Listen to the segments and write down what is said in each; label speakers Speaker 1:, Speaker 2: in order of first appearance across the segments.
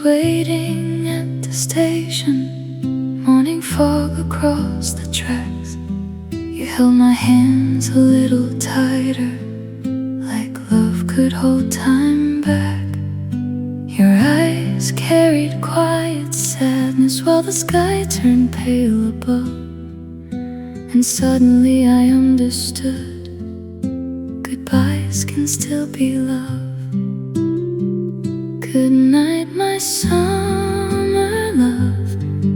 Speaker 1: waiting at the station, morning fog across the tracks. You held my hands a little tighter, like love could hold time back. Your eyes carried quiet sadness while the sky turned pale above. And suddenly I understood, goodbyes can still be love. Good night, my summer love.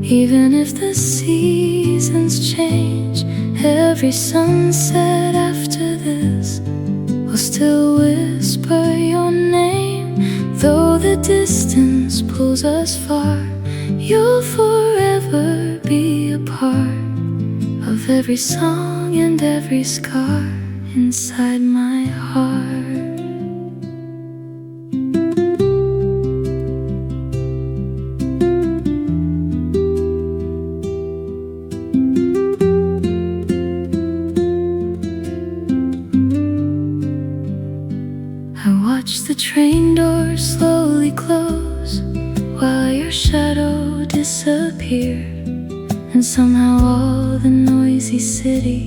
Speaker 1: Even if the seasons change, every sunset after this will still whisper your name. Though the distance pulls us far, you'll forever be a part of every song and every scar inside my heart. Watch the train doors slowly close while your shadow disappeared, and somehow all the noisy city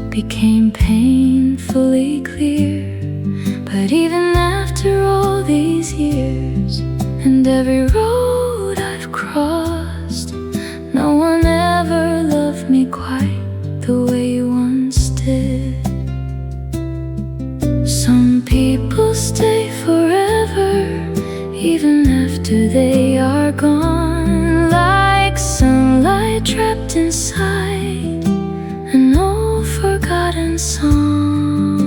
Speaker 1: became painfully clear. But even after all these years and every road I've crossed, no one ever loved me quite the way you once did. Some people stay forever, even after they are gone, like sunlight trapped inside an old forgotten song.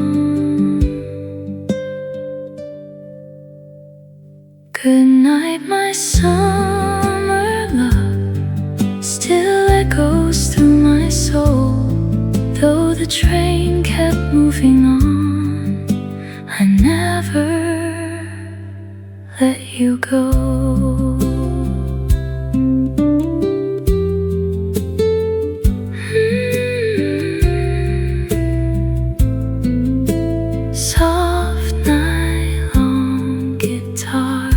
Speaker 1: Good night, my summer love, still echoes through my soul. Though the train kept moving on, I never let you go. Soft nylon guitar,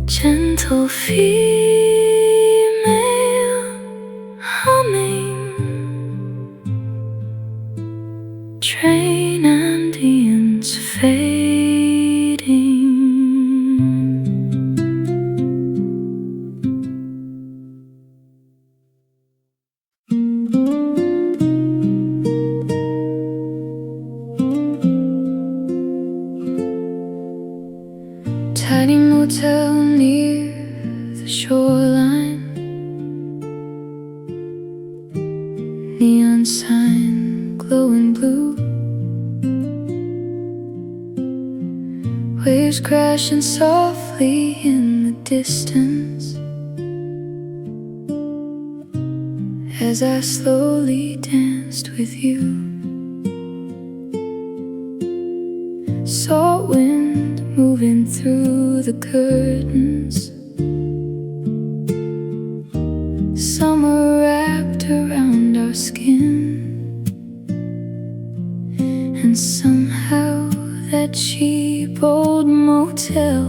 Speaker 1: gentle female humming, train ambience fading. Tiny motel near the shoreline, neon sign glowing blue, waves crashing softly in the distance as I slowly danced with you. Salt wind moving through the curtains, summer wrapped around our skin, and somehow that cheap old motel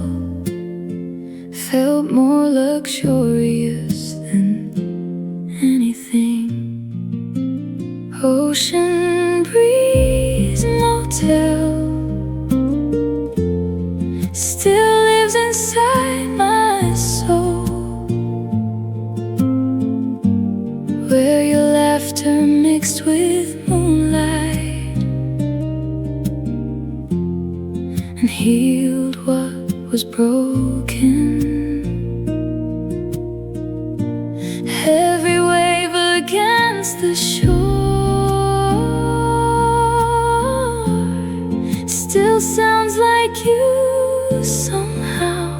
Speaker 1: felt more luxurious than anything. Ocean breeze motel still lives inside my soul, where your laughter mixed with moonlight and healed what was broken. Every wave against the shore still sounds like you somehow.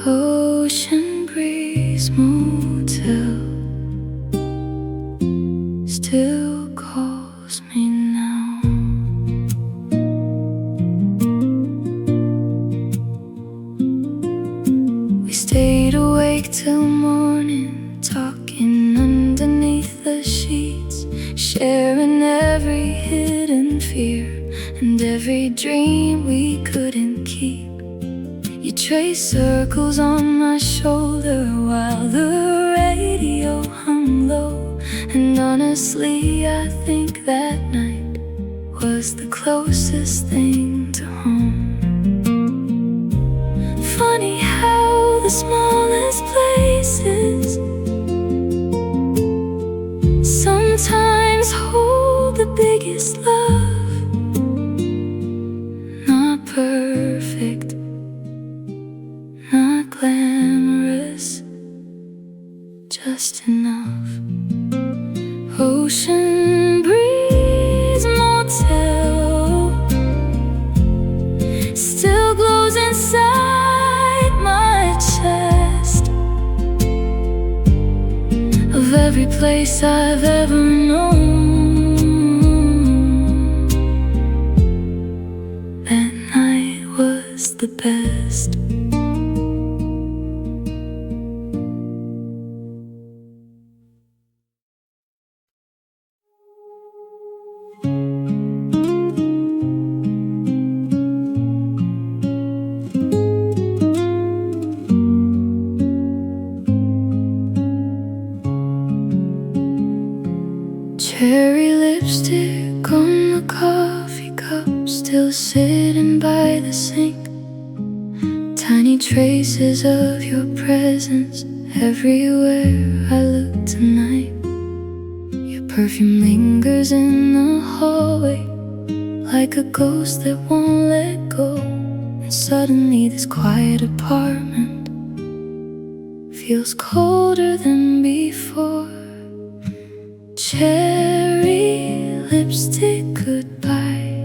Speaker 1: Ocean breeze motel still calls me now. We stayed awake till morning, talking underneath the sheets, sharing every hidden fear and every every dream we couldn't keep. You trace circles on my shoulder while the radio hung low. And honestly, I think that night was the closest thing to home. Funny how the smallest places sometimes hold the biggest love. Not perfect, not glamorous, just enough. Ocean breeze motel still glows inside my chest. Of every place I've ever known, that night was the best. Cherry lipstick on the coffee cup, still sitting by the sink. Tiny traces of your presence everywhere I look tonight. Your perfume lingers in the hallway like a ghost that won't let go. And suddenly this quiet apartment feels colder than before. Cherry lipstick goodbye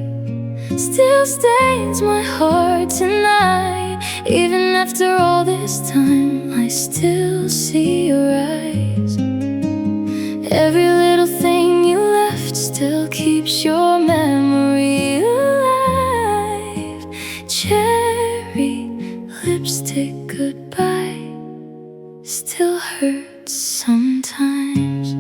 Speaker 1: still stains my heart tonight. Even after all this time, I still see your eyes. Every little thing you left still keeps your memory alive. Cherry lipstick goodbye still hurts sometimes.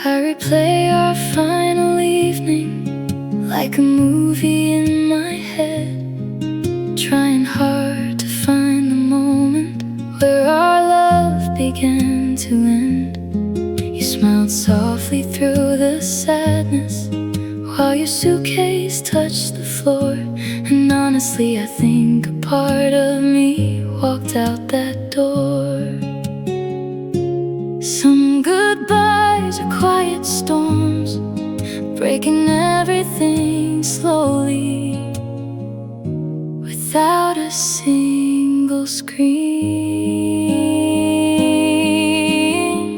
Speaker 1: I replay our final evening like a movie in my head, trying hard to find the moment where our love began to end. You smiled softly through the sadness while your suitcase touched the floor. And honestly, I think a part of me walked out that door. Some goodbyes are quiet storms, breaking everything slowly, without a single scream.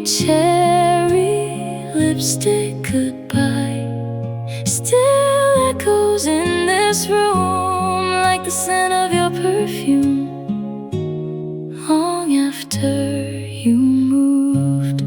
Speaker 1: Cherry lipstick goodbye still echoes in this room like the scent of your perfume long after you moved.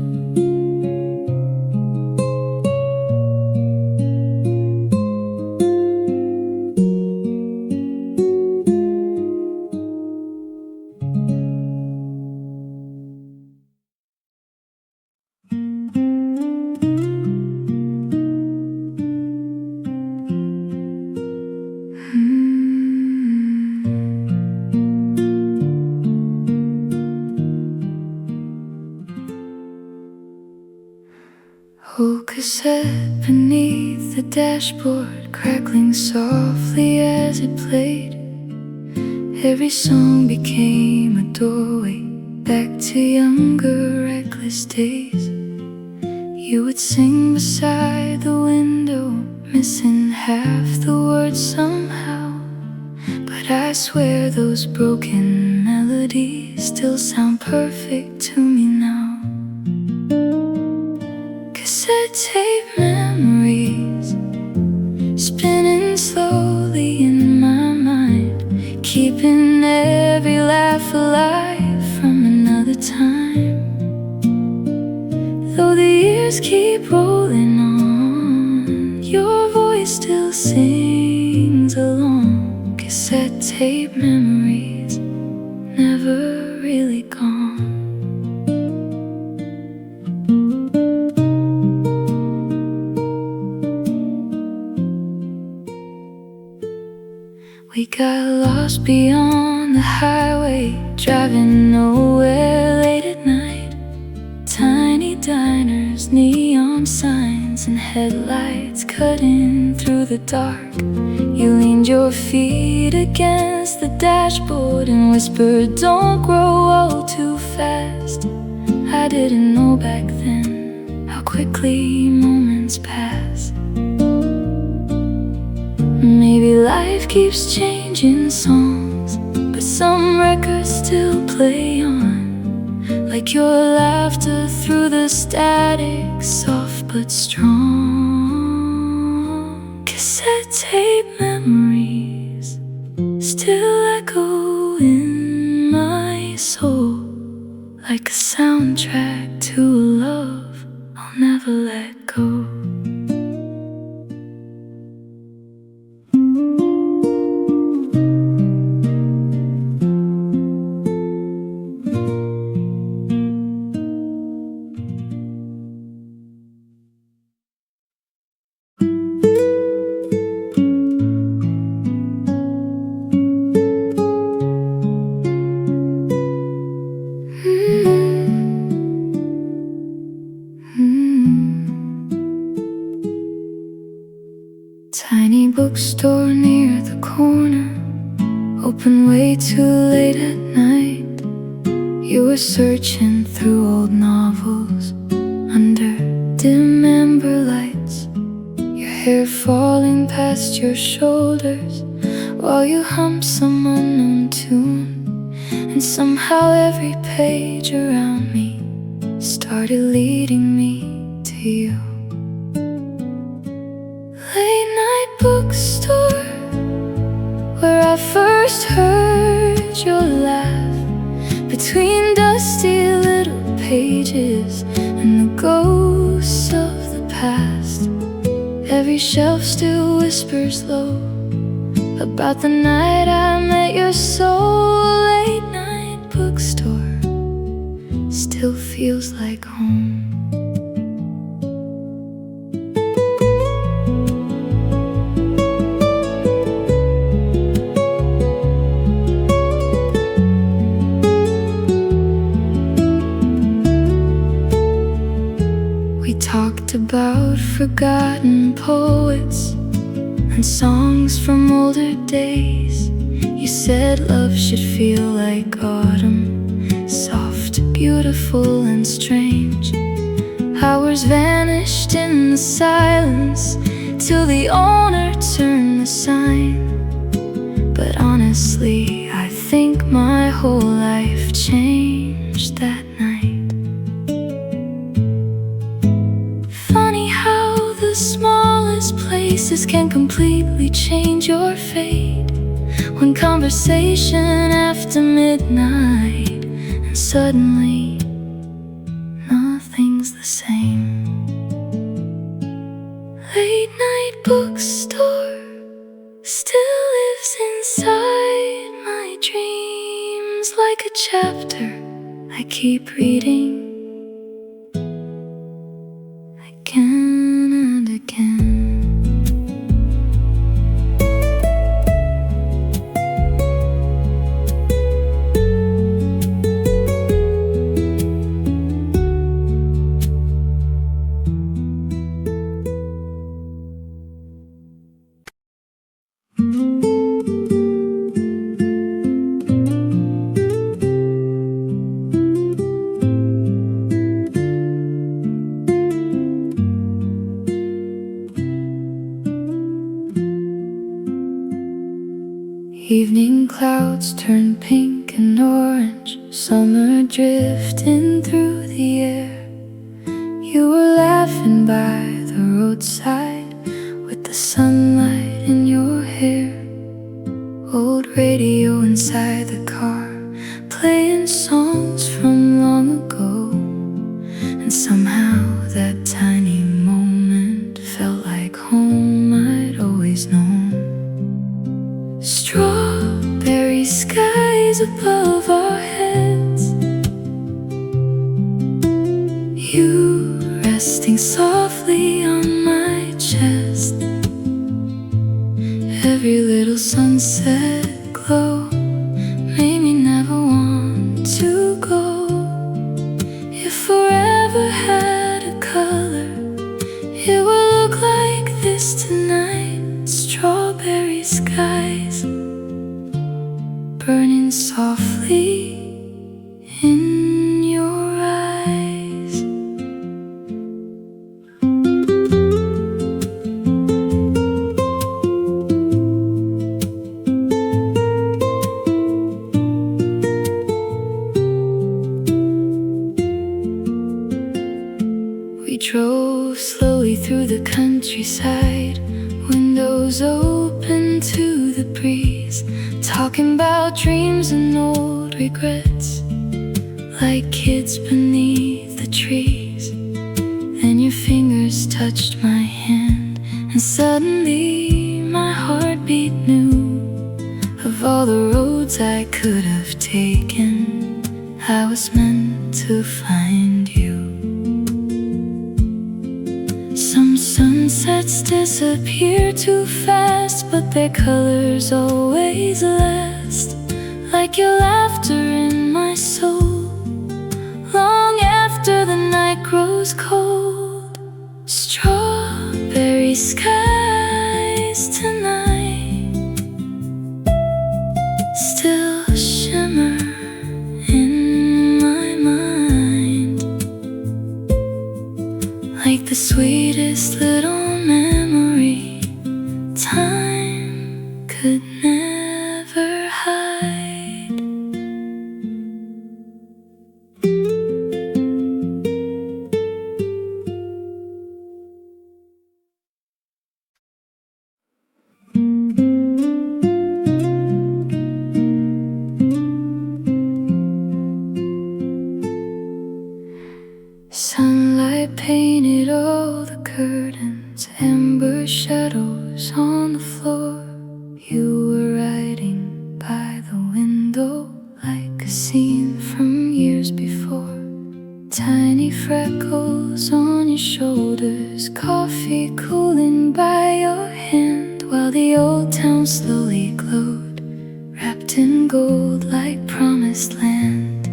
Speaker 1: Oh, cassette beneath the dashboard, crackling softly as it played. Every song became a doorway back to younger, reckless days. You would sing beside the window, missing half the words somehow. But I swear those broken melodies still sound perfect to me now. Cassette tape memories spinning slowly in my mind, keeping every laugh alive from another time. Though the years keep rolling on, your voice still still sings along. Cassette tape memories never really gone. We got lost beyond the highway, driving nowhere late at night. Tiny diners, neon signs, and headlights cutting through the dark. You leaned your feet against the dashboard and whispered, "Don't grow old too fast." I didn't know back then how quickly moments pass. Maybe life keeps changing songs, but some records still play on. Like your laughter through the static, soft but strong. Cassette tape memories still echo in my soul, like a soundtrack to a love I'll never let go. Tiny bookstore near the corner, open way too late at night. You were searching through old novels under dim amber lights, your hair falling past your shoulders while you hummed some unknown tune. And somehow every page around me started leading me to you. Late night bookstore, where I first heard your laugh, between dusty little pages and the ghosts of the past. Every shelf still whispers low about the night I met your soul. Late night bookstore still feels like home. We talked about forgotten poets and songs from older days. You said love should feel like autumn, soft, beautiful and strange. Hours vanished in the silence till the owner turned the sign. But honestly, I think my whole life changed that night. The smallest places can completely change your fate. One conversation after midnight, and suddenly nothing's the same. Late night bookstore still lives inside my dreams, like a chapter I keep reading again and again. Evening clouds turn pink and orange, summer drifting through the air. You were laughing by the roadside with the sunlight in your hair. Old radio inside the car, playing songs from long ago. And somehow that tiny moment felt like home. I'd always Strawberry skies above our heads, you resting softly on my chest. Every little sunset glow made me never want to go. If forever had a color, it would look like this tonight. Strawberry skies burning softly in your eyes. We drove slowly through the countryside, windows open to the breeze, talking about dreams and old regrets, like kids beneath the trees. Then your fingers touched my hand, and suddenly my heartbeat knew. Of all the roads I could have taken, I was meant to find you. Some sunsets disappear too fast, but their colors always last, like your laughter in my soul, long after the night grows cold. Strawberry skies tonight still shimmer in my mind, like the sweetest little memory time could never hide. Sunlight painted all the curtains, amber shadows on the floor. You were riding by the window like a scene from years before. Tiny freckles on your shoulders, coffee cooling by your hand, while the old town slowly glowed, wrapped in gold like promised land.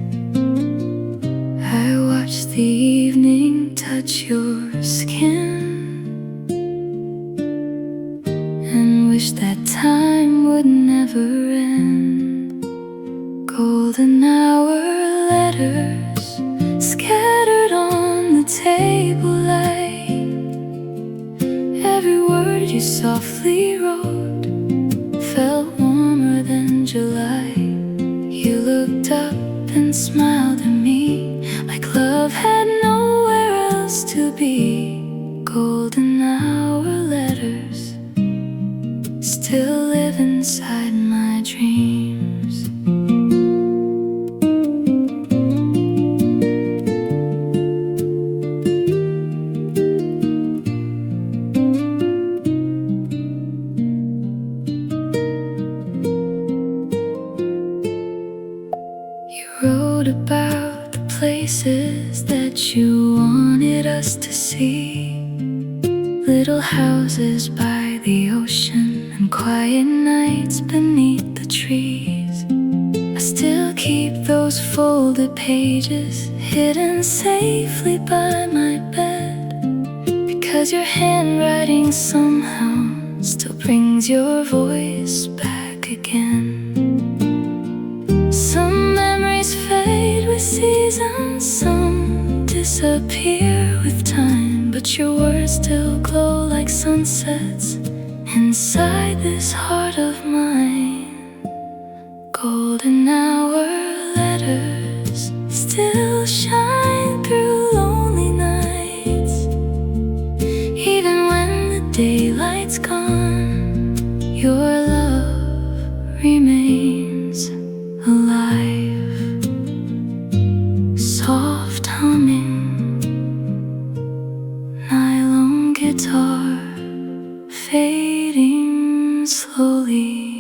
Speaker 1: I watched the evening touch your skin and wish that time would never end. Golden hour letters scattered on the table light. Every word you softly wrote felt warmer than July. You looked up and smiled at me like love had nowhere else to be. Golden hour letters still live inside my dreams. You wrote about the places that you wanted us to see, little houses by the ocean and quiet nights beneath the trees. I still keep those folded pages hidden safely by my bed, because your handwriting somehow still brings your voice back again. Some memories fade with seasons, some disappear with time, but your words still glow like sunsets inside this heart of mine. Golden hour letters still shine through lonely nights, even when the daylight's gone. Your love remains alive, soft humming, nylon guitar fading slowly.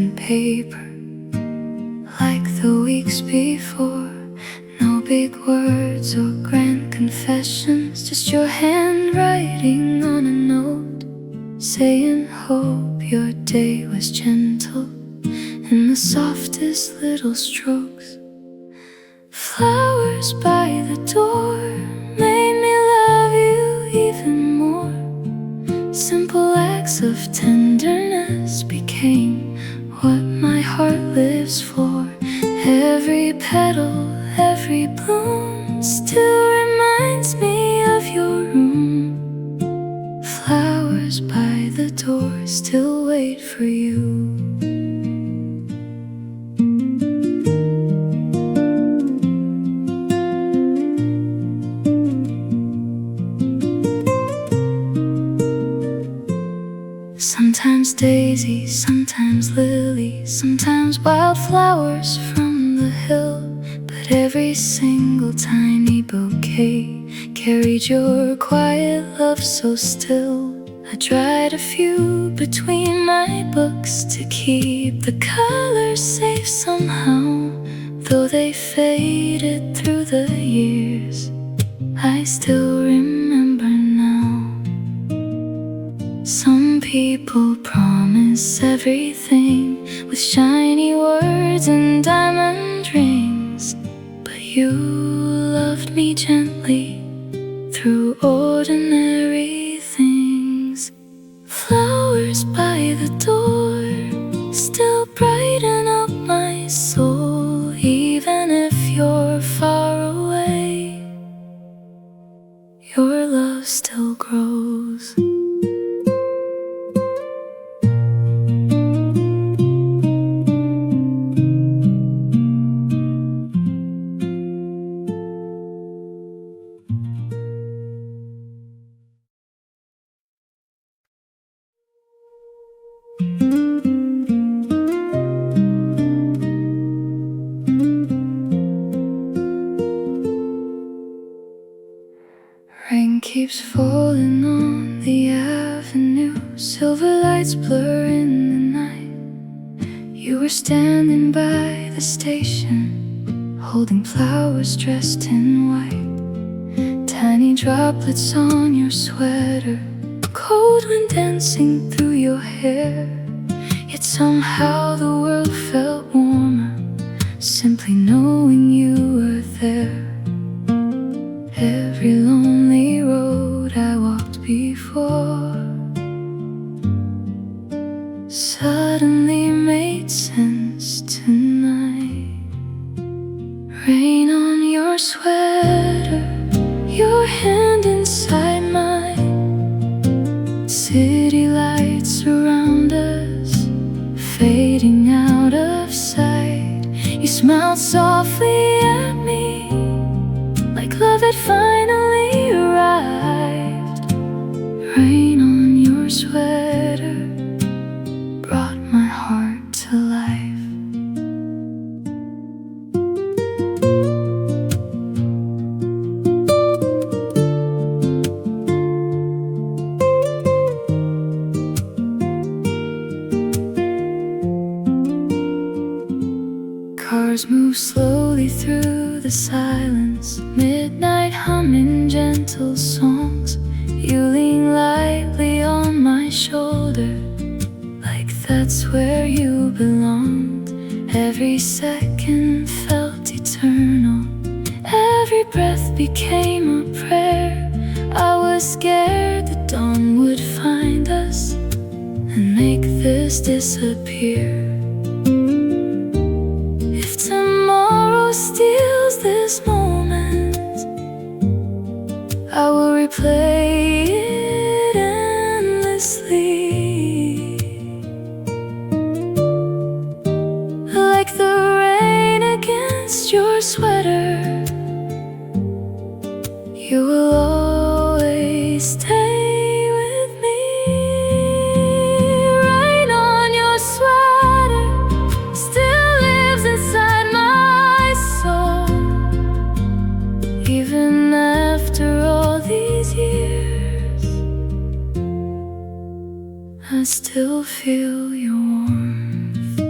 Speaker 1: and paper, like the weeks before. No big words or grand confessions, just your handwriting on a note, saying hope your day was gentle in the softest little strokes. Flowers by the door made me love you even more. Simple acts of tenderness became what my heart lives for. Every petal, every bloom still reminds me of your room. Flowers by the door still wait for you. Sometimes daisies, sometimes lilies, sometimes wildflowers from the hill. But every single tiny bouquet carried your quiet love so still. I dried a few between my books to keep the colors safe somehow. Though they faded through the years, I still remember now. Some people promise everything with shiny words and diamond rings, but you loved me gently through ordinary things. Flowers by the door still brighten up my soul, even if you're far away, your love still grows. Rain keeps falling on the avenue, silver lights blur in the night. You were standing by the station, holding flowers dressed in white. Tiny droplets on your sweater, cold wind dancing through your hair. Yet somehow the world felt warmer, simply knowing you were there. Every lonely road I walked before suddenly made sense tonight. Rain on your sweater, your hand inside mine. City lights around us, fading out of sight. You smiled softly at me, like love had finally arrived. Rain on your sweater brought my heart to life. Cars move slowly through the silence, midnight humming gentle songs. You lean lightly on my shoulder, like that's where you belonged. Every second felt eternal, every breath became a prayer. I was scared the dawn would find us and make this disappear. If tomorrow steals this moment, I will replay it endlessly, like the rain against your sweater. You will always stay with me. Rain on your sweater still lives inside my soul, even after all these years. I still feel your warmth.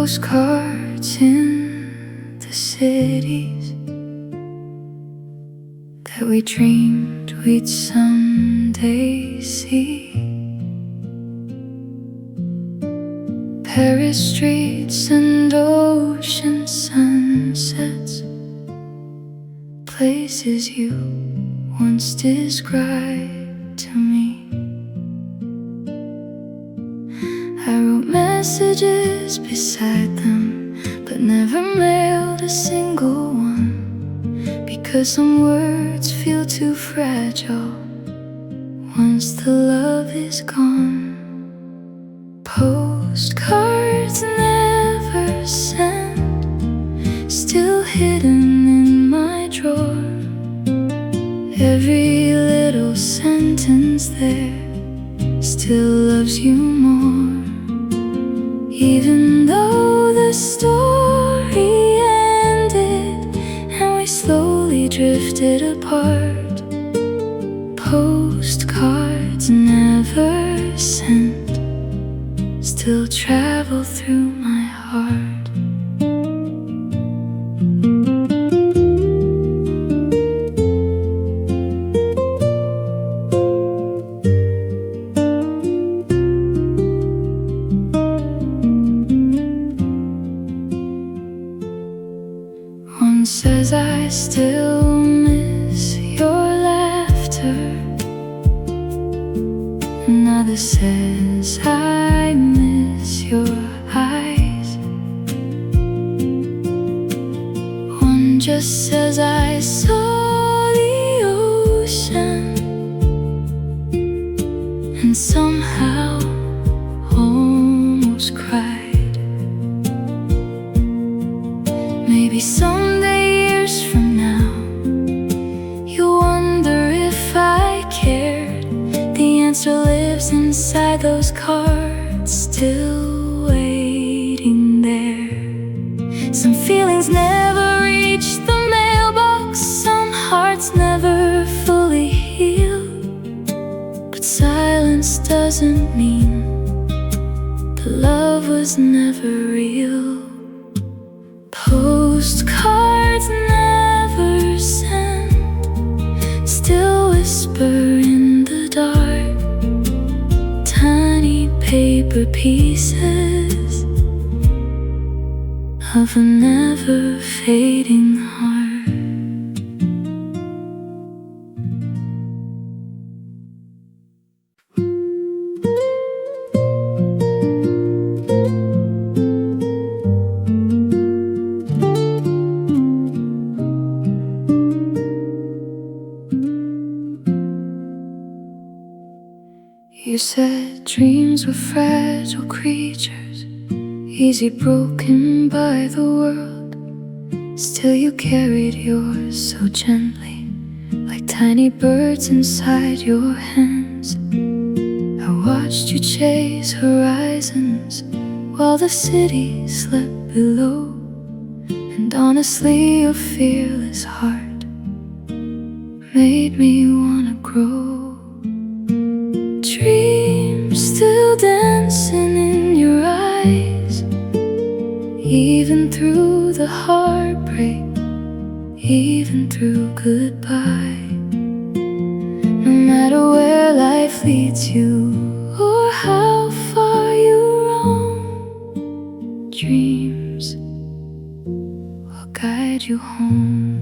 Speaker 1: Postcards in the cities that we dreamed we'd someday see. Paris streets and ocean sunsets, places you once described to me. I wrote messages beside them, but never mailed a single one, because some words feel too fragile once the love is gone. Postcards never sent, still hidden in my drawer. Every little sentence there still loves you more. Even though the story ended and we slowly drifted apart, postcards never sent still travel through my heart. One says I still miss your laughter, another says I miss your eyes. One just says I saw the ocean and somehow almost cried. Maybe someday, years from now, you'll wonder if I cared. The answer lives inside those cards, still waiting there. Some feelings never reach the mailbox, some hearts never fully heal. But silence doesn't mean the love was never real. Postcards never sent, still whisper in the dark. Tiny paper pieces of a never fading heart. You said dreams were fragile creatures, easy broken by the world. Still you carried yours so gently, like tiny birds inside your hands. I watched you chase horizons while the city slept below. And honestly, your fearless heart made me wanna grow. Dreams still dancing in your eyes, even through the heartbreak, even through goodbye. No matter where life leads you or how far you roam, dreams will guide you home.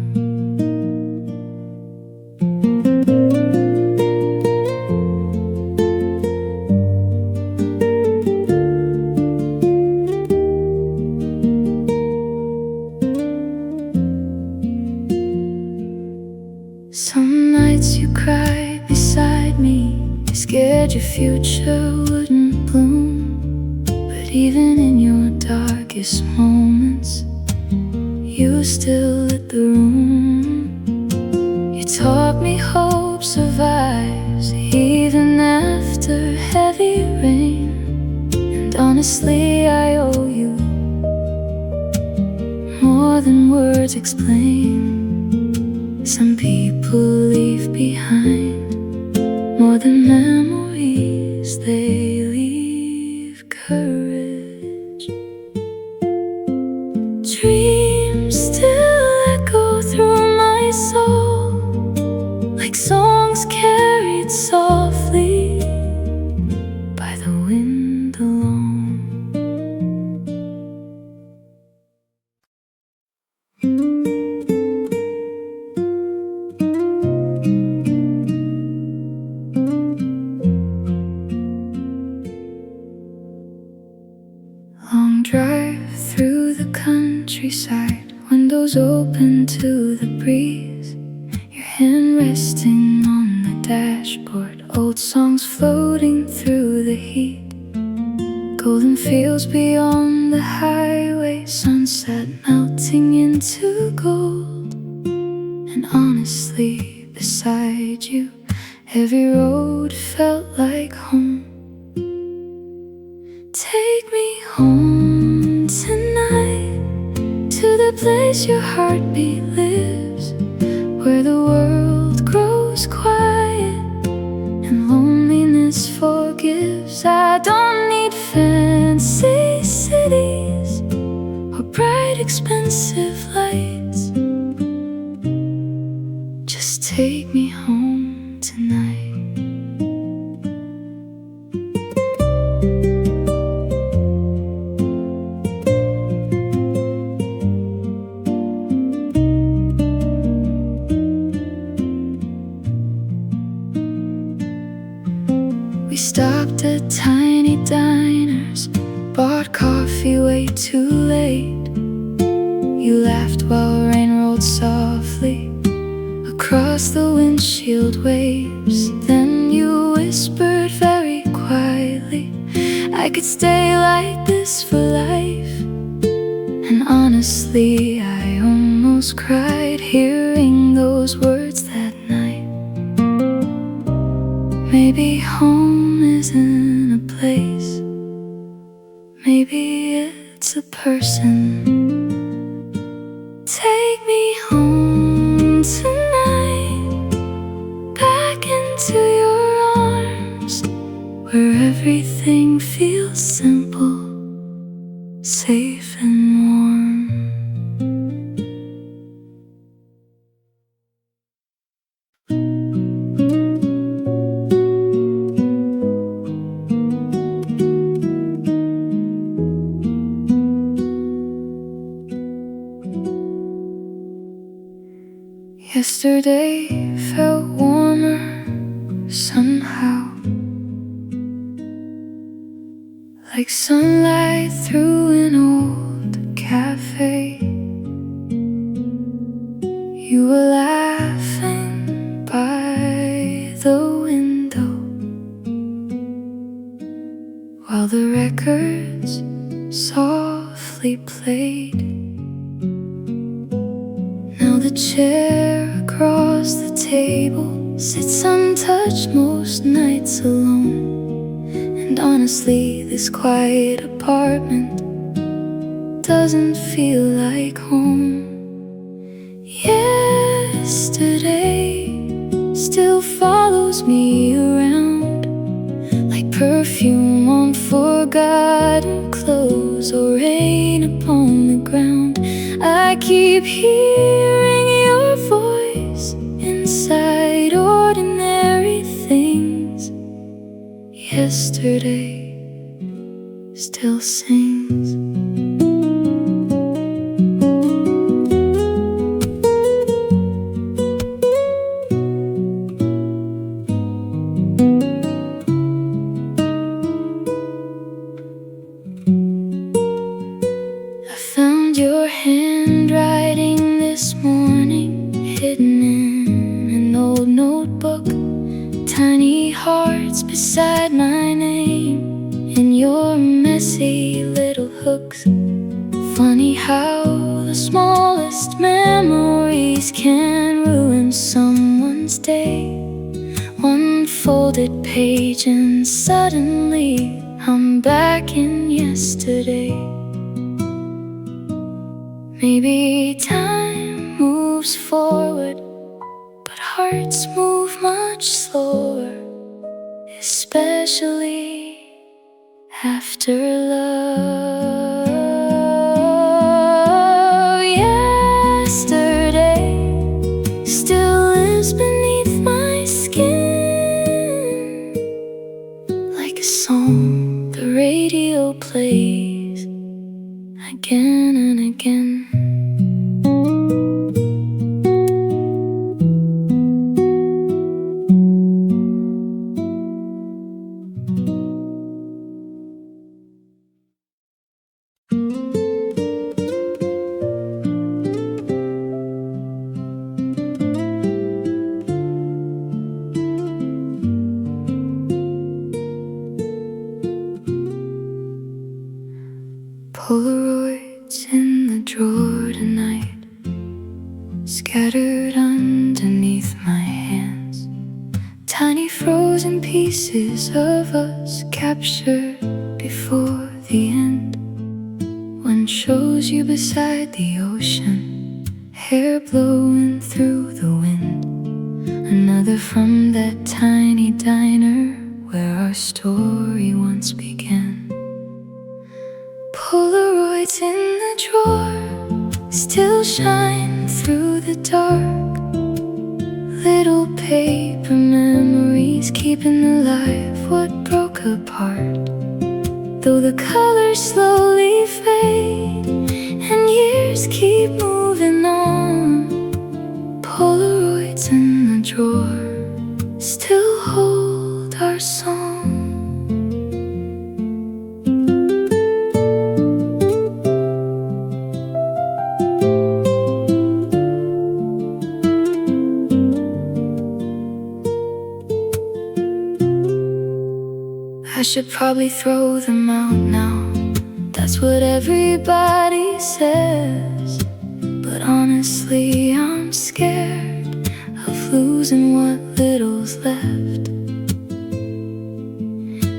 Speaker 1: Some nights you cried beside me, you scared your future wouldn't bloom. But even in your darkest moments, you still lit the room. You taught me hope survives even after heavy rain. And honestly, I owe you more than words explain. Some people leave behind more than memories, they leave courage. side, windows open to the breeze, your hand resting on the dashboard, old songs floating through the heat, golden fields beyond the highway, sunset melting into gold. And honestly, beside you, every road felt like home. Take me home tonight, to the place your heartbeat lives, where the world grows quiet and loneliness forgives. I don't need fancy cities or bright expensive lights. Just take me home tonight. We stopped at tiny diners, bought coffee way too late. You laughed while rain rolled softly across the windshield waves. Then you whispered very quietly, I could stay like this for life. And honestly, I almost cried hearing those words that night. Maybe home isn't a place, maybe it's a person. Take me home tonight, back into your arms, where everything feels simple, safe and warm. Yesterday felt warmer somehow, like sunlight through an old cafe. You were laughing by the window while the records softly played. Now the chair across the table sits untouched most nights alone. And honestly, this quiet apartment doesn't feel like home. Yesterday still follows me around, like perfume on forgotten clothes or rain upon the ground. I keep hearing your voice inside ordinary things. Yesterday still sings. I found your handwriting this morning, hidden in an old notebook. Tiny hearts beside my name in your messy little hooks. Funny how the smallest memories can ruin someone's day. One folded page and suddenly I'm back in yesterday. Maybe time moves forward, but hearts move much slower, especially after love. Yesterday still lives beneath my skin, like a song the radio plays again and again. scattered underneath my hands. Tiny frozen pieces of us captured before the end. One shows you beside the ocean, hair blowing through the wind. Another from that tiny diner where our story once began. Polaroids in the drawer still shine through the dark. Little paper memories keeping alive what broke apart. Though the colors slowly fade and years keep moving on, Polaroids in the drawer still hold our song. I should probably throw them out now, that's what everybody says. But honestly, I'm scared of losing what little's left.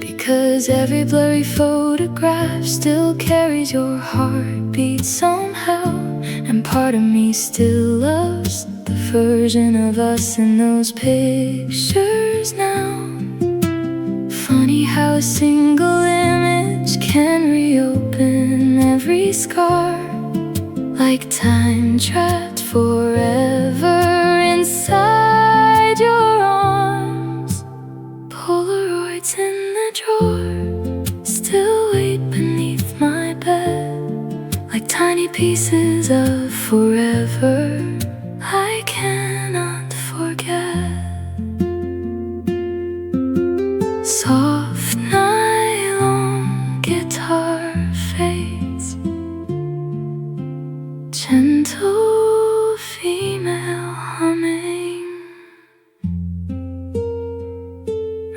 Speaker 1: Because every blurry photograph still carries your heartbeat somehow. And part of me still loves the version of us in those pictures now. Funny how a single image can reopen every scar, like time trapped forever inside your arms. Polaroids in the drawer still wait beneath my bed, like tiny pieces of forever I cannot forget. Soft nylon guitar fades, gentle female humming,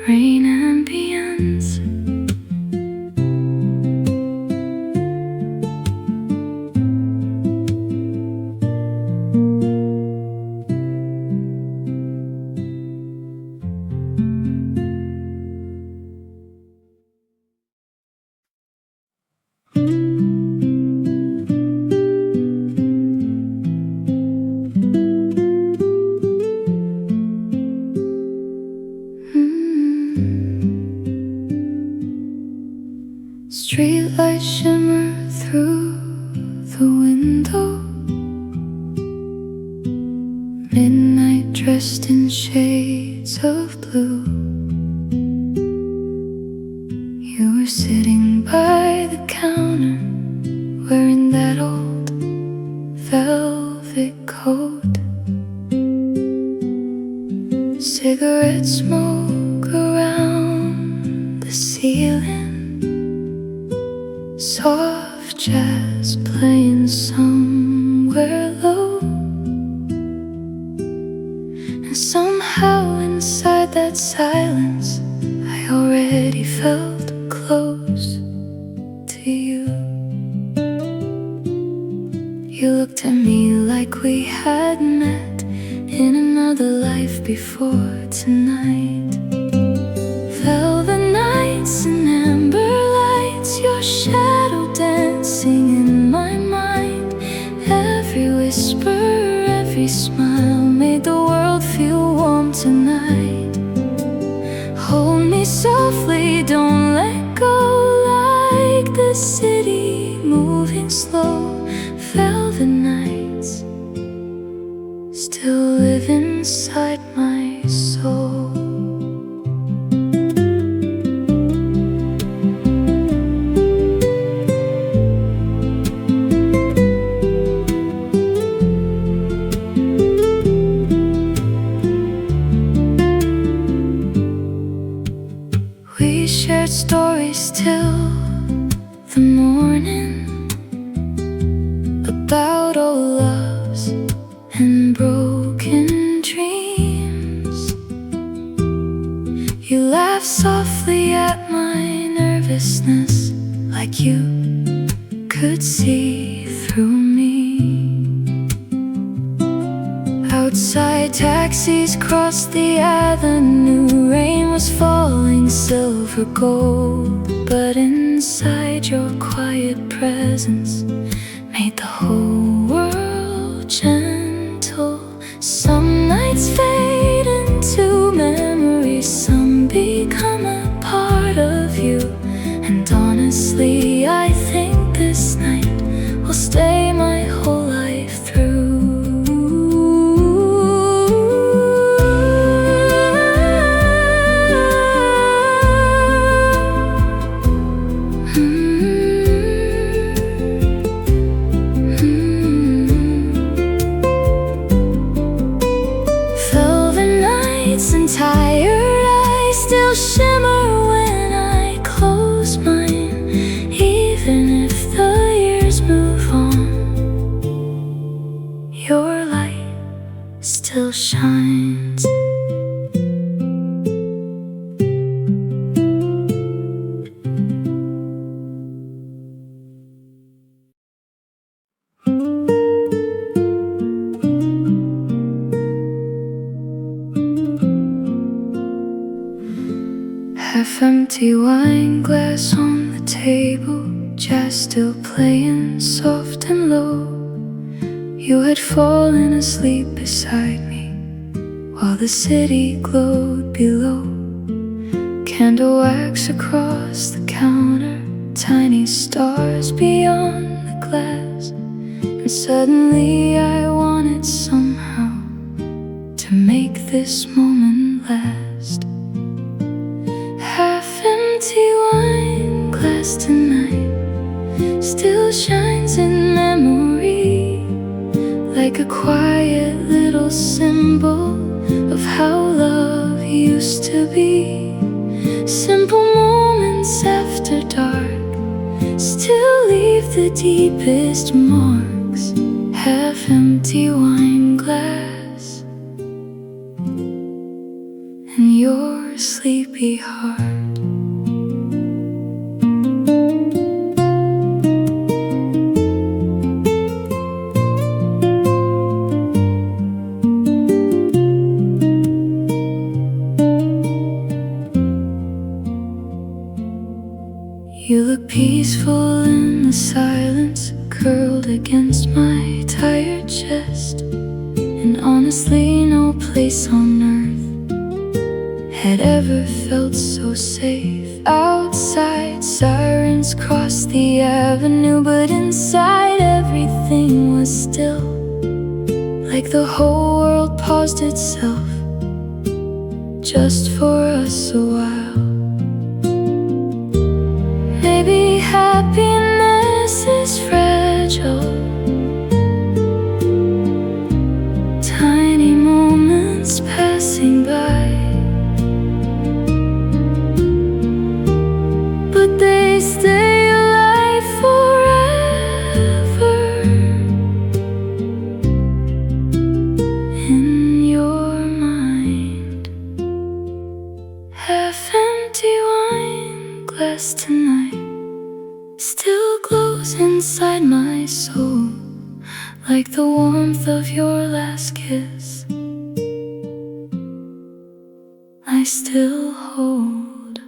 Speaker 1: rain ambience. Streetlights shimmer through the window, midnight dressed in shades of blue. You were sitting by the counter, wearing that old velvet coat. Cigarette smoke around the ceiling, soft jazz playing somewhere low. And somehow inside that silence I already felt close to you. You looked at me like we had met in another life before tonight. Velvet nights and amber lights, your shadow dancing in my mind. Every whisper, every smile made the world feel warm tonight. Hold me softly, don't let go, like the city moving slow. Velvet nights still live inside my soul. We shared stories till the morning, about old loves and broken dreams. You laughed softly at my nervousness, like you could see through me. Roadside taxis crossed the avenue. Rain was falling, silver gold. But inside, your quiet presence made the whole world gentle. Some nights fade into memories, some become a part of you. And honestly, I think this night will stay my whole life through. Velvet nights and tired eyes still shimmer when I close mine. Even if the years move on, your light still shines. Half-empty wine glass on the table, jazz still playing soft and low. You had fallen asleep beside me while the city glowed below. Candle wax across the counter, tiny stars beyond the glass. And suddenly I wanted somehow to make this moment last. Half-empty wine glass tonight still shines in memory, like a quiet little symbol of how love used to be. Simple moments after dark still leave the deepest marks. Half-empty wine glass and your sleepy heart. You look peaceful in the silence, curled against my tired chest. And honestly, no place on earth had ever felt so safe. Outside, sirens crossed the avenue, but inside everything was still, like the whole world paused itself just for us a while. Maybe happiness is fragile, tiny moments passing by, but they stay alive forever in your mind. Half-empty wine glass tonight still glows inside my soul, like the warmth of your last kiss I still hold.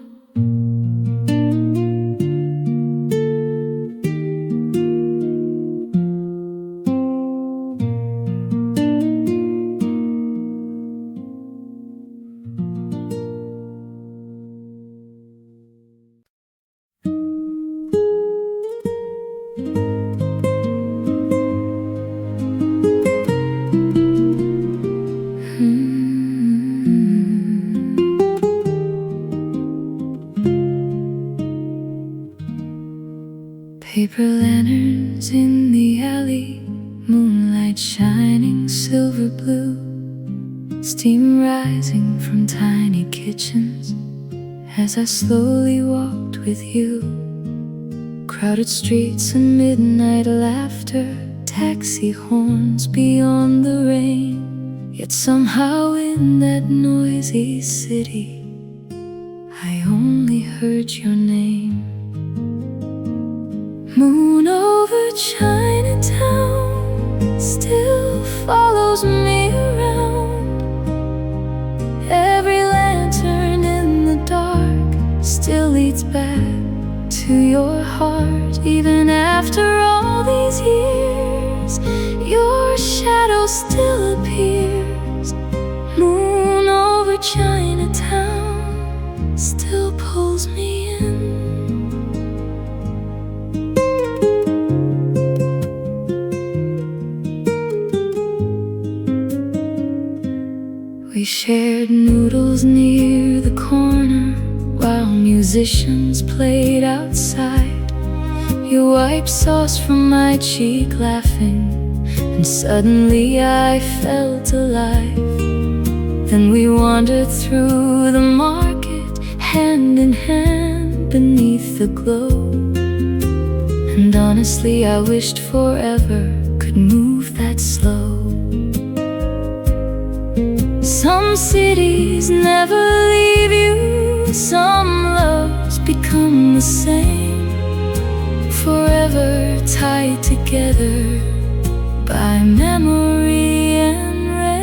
Speaker 1: Paper lanterns in the alley, moonlight shining silver blue, steam rising from tiny kitchens as I slowly walked with you. Crowded streets and midnight laughter, taxi horns beyond the rain. Yet somehow in that noisy city I only heard your name. Moon over Chinatown still follows me around. to your heart. Even after all these years, your shadow still appears. Moon over Chinatown still pulls me in. We shared noodles near the corner while musicians played outside. You wiped sauce from my cheek laughing, and suddenly I felt alive. Then we wandered through the market, hand in hand beneath the glow. And honestly, I wished forever could move that slow. Some cities never leave you, some loves become the same, forever tied together by memory and rain.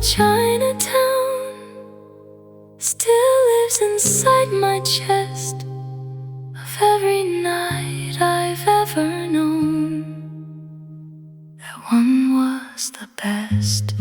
Speaker 1: Chinatown still lives inside my chest of every night I've ever known. That one was the best.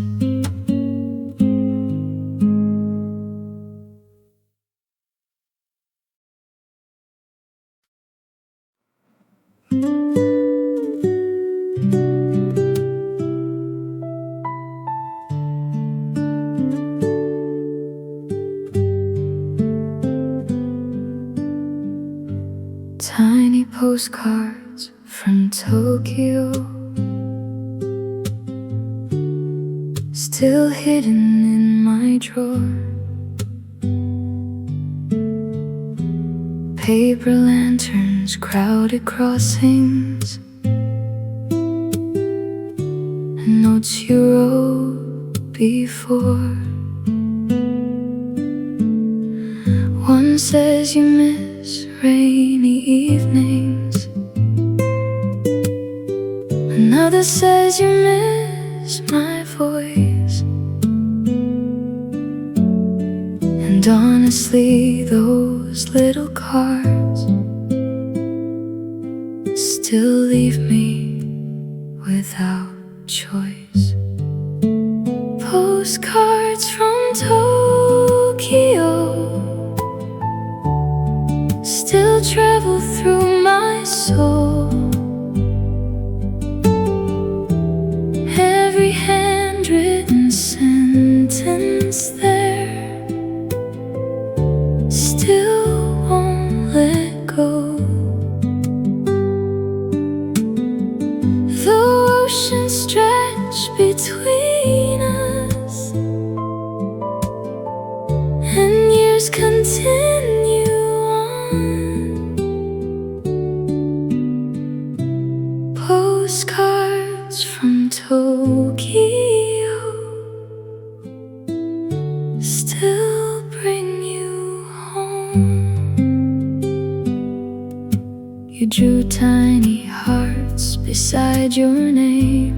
Speaker 1: Tiny postcards from Tokyo, still hidden in my drawer. Paper lanterns, crowded crossings, and notes you wrote before. One says you miss rainy evenings, another says you miss my voice. And honestly, those little cards still leave me without choice. Postcards from Tokyo still travel through my soul. Every handwritten sentence there still won't let go. The oceans stretch between us, and years continue on. Postcards from Tokyo still bring you home. You drew tiny hearts beside your name,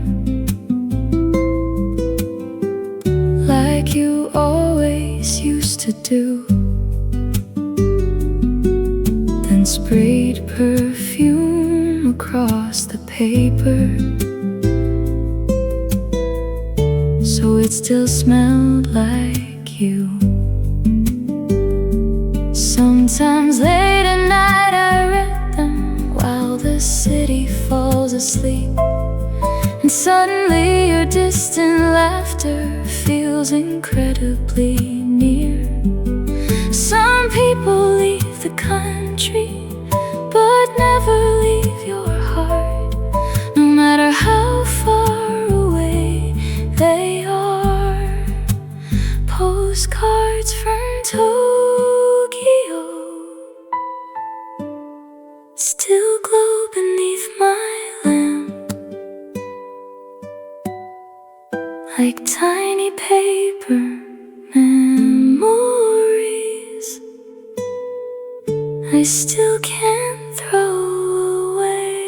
Speaker 1: like you always used to do. Then sprayed perfume across the paper, so it still smelled like you. Sometimes late at night I read them while the city falls asleep, and suddenly your distant laughter feels incredibly near. Some people leave the country but never leave your heart, no matter how far away they are. Postcards from Tokyo like tiny paper memories I still can't throw away.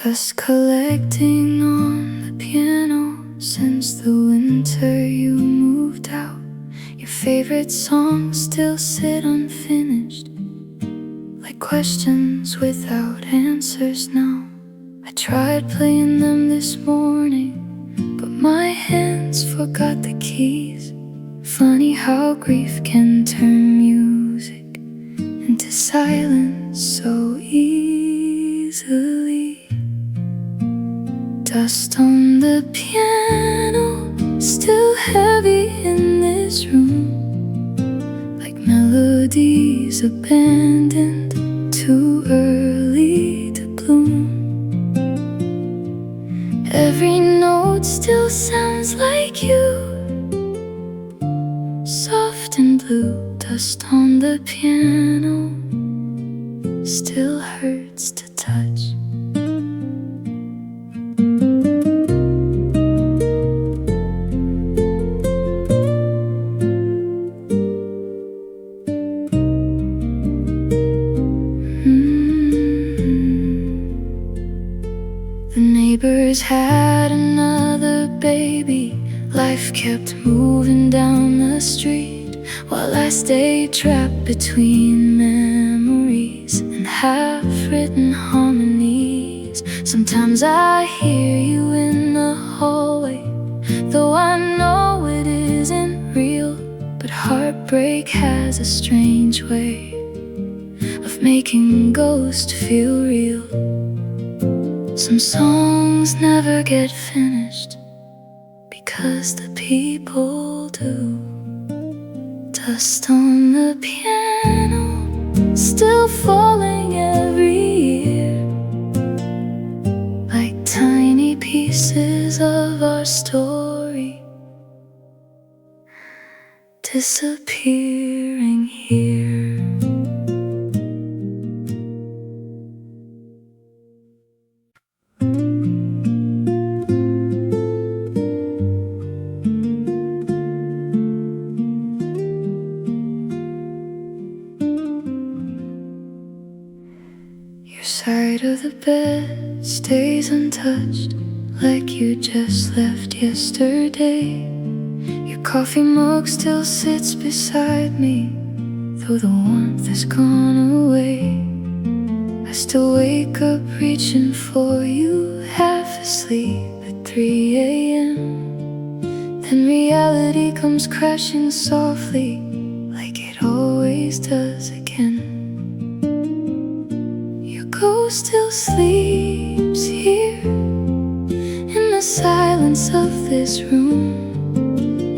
Speaker 1: Dust collecting on the piano since the winter you moved out. Your favorite songs still sit unfinished, like questions without answers now. I tried playing them this morning, but my hands forgot the keys. Funny how grief can turn music into silence so easily. Dust on the piano, still heavy in this room, like melodies abandoned too early to bloom. Every note still sounds like you, soft and blue. Dust on the piano still hurts to touch. The neighbors had another baby. Life kept moving down the street, while I stayed trapped between memories and half-written harmonies. Sometimes I hear you in the hallway, though I know it isn't real. But heartbreak has a strange way of making ghosts feel real. Some songs never get finished because the people do. Dust on the piano, still falling every year, like tiny pieces of our story disappearing here. Your side of the bed stays untouched, like you just left yesterday. Your coffee mug still sits beside me, though the warmth has gone away. I still wake up reaching for you, half asleep at 3 a.m. Then reality comes crashing softly, like it always does again. Ghost still sleeps here, in the silence of this room,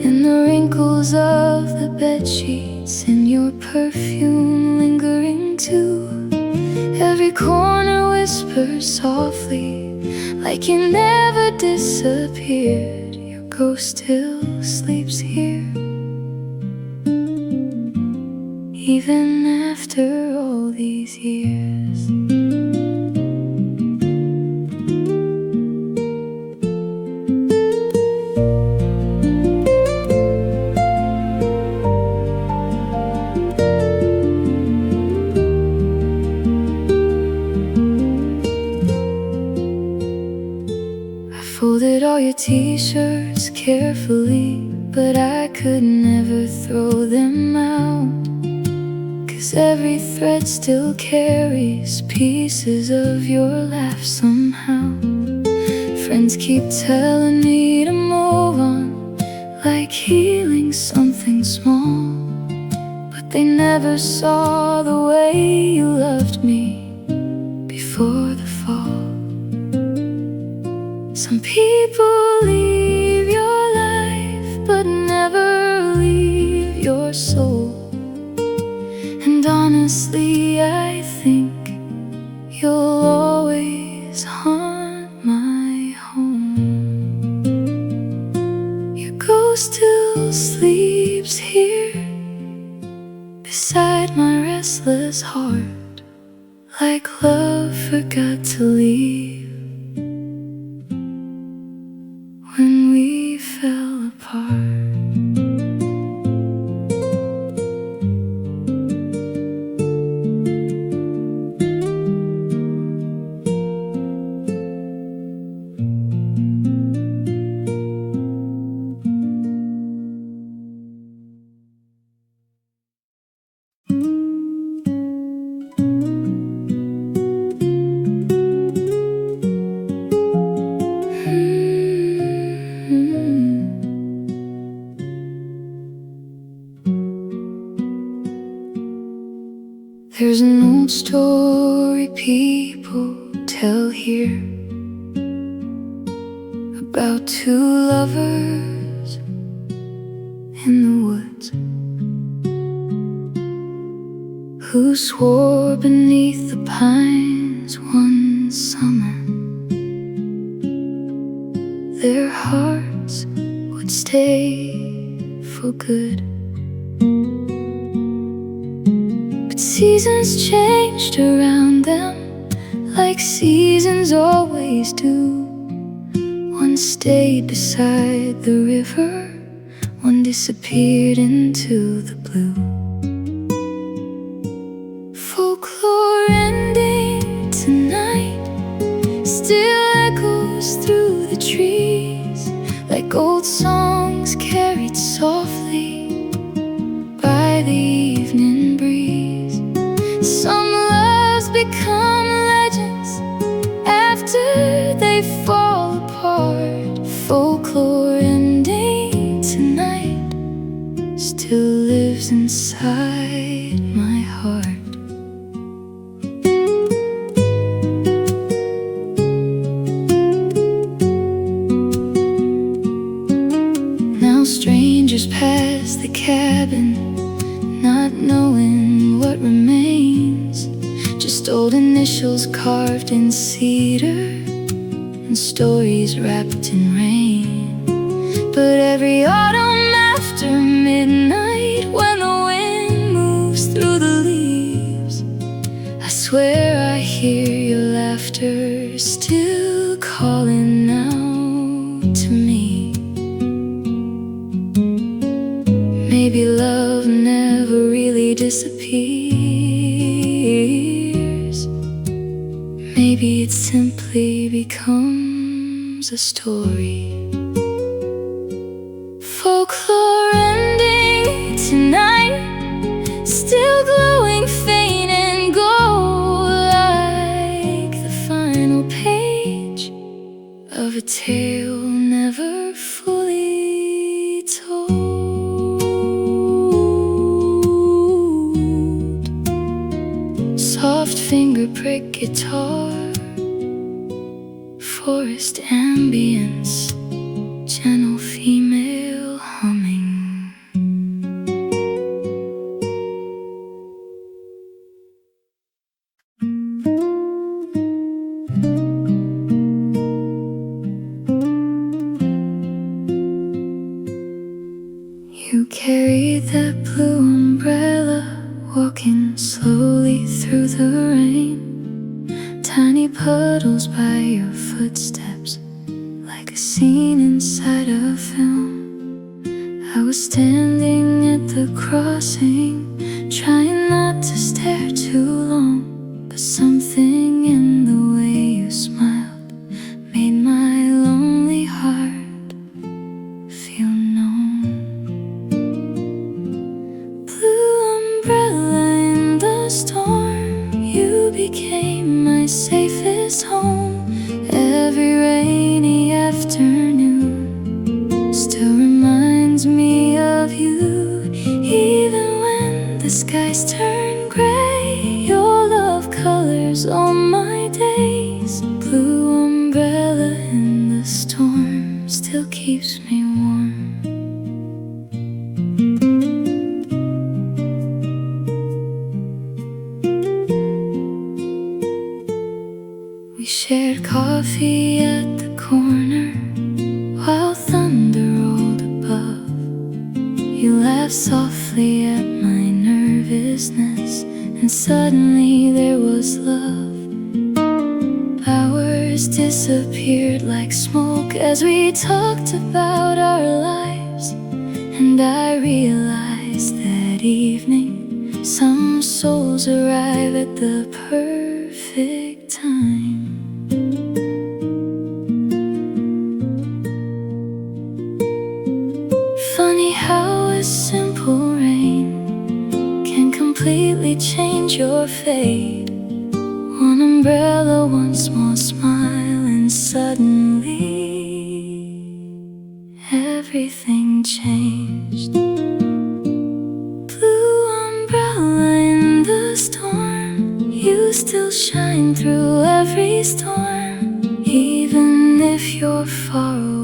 Speaker 1: in the wrinkles of the bedsheets, in your perfume lingering too. Every corner whispers softly, like you never disappeared. Your ghost still sleeps here, even after all these years. Folded all your t-shirts carefully, but I could never throw them out, 'cause every thread still carries pieces of your laugh somehow. Friends keep telling me to move on, like healing something small, but they never saw the way you loved me before the fall. Some people leave your life, but never leave your soul. And honestly, I still sleeps here beside my restless heart, like love forgot to leave when we fell apart. There's an old story people tell here about two lovers in the woods who swore beneath the pines one summer their hearts would stay for good. Seasons changed around them, like seasons always do. One stayed beside the river, one disappeared into the blue. Folklore ending tonight still echoes through the trees, like old songs carried softly by the evening breeze. Some loves become legends after they fall apart. Folklore ending tonight still lives inside my heart. Now strangers pass the cabin, not knowing what remains, just old initials carved in cedar and stories wrapped in rain. But every autumn after midnight, when the wind moves through the leaves, I swear I hear your laughter still calling out to me. Maybe love never really disappears. Maybe it simply becomes a story. Folklore ending tonight, still glowing faint and gold, like the final page of a tale never fully told. Soft finger prick guitar, forest ambience, gentle female humming. You carried that blue umbrella, walking slowly through the rain. Tiny puddles by your footsteps, like a scene inside a film. I was standing at the crossing, trying not to stare too long, but something in the way you smiled made my lonely heart feel known. Blue umbrella in the storm, you became my safest home. Every rainy afternoon still reminds me of you. Even when the skies turn gray, your love colors all my days. Blue umbrella in the storm still keeps me warm. We shared coffee at the corner while thunder rolled above. You laughed softly at my nervousness, and suddenly there was love. Hours disappeared like smoke as we talked about our lives, and I realized that evening some souls arrive at the perfect time. Funny how a simple rain can completely change your fate. One umbrella, one small smile, and suddenly everything changed. Blue umbrella in the storm, you still shine through every storm, even if you're far away.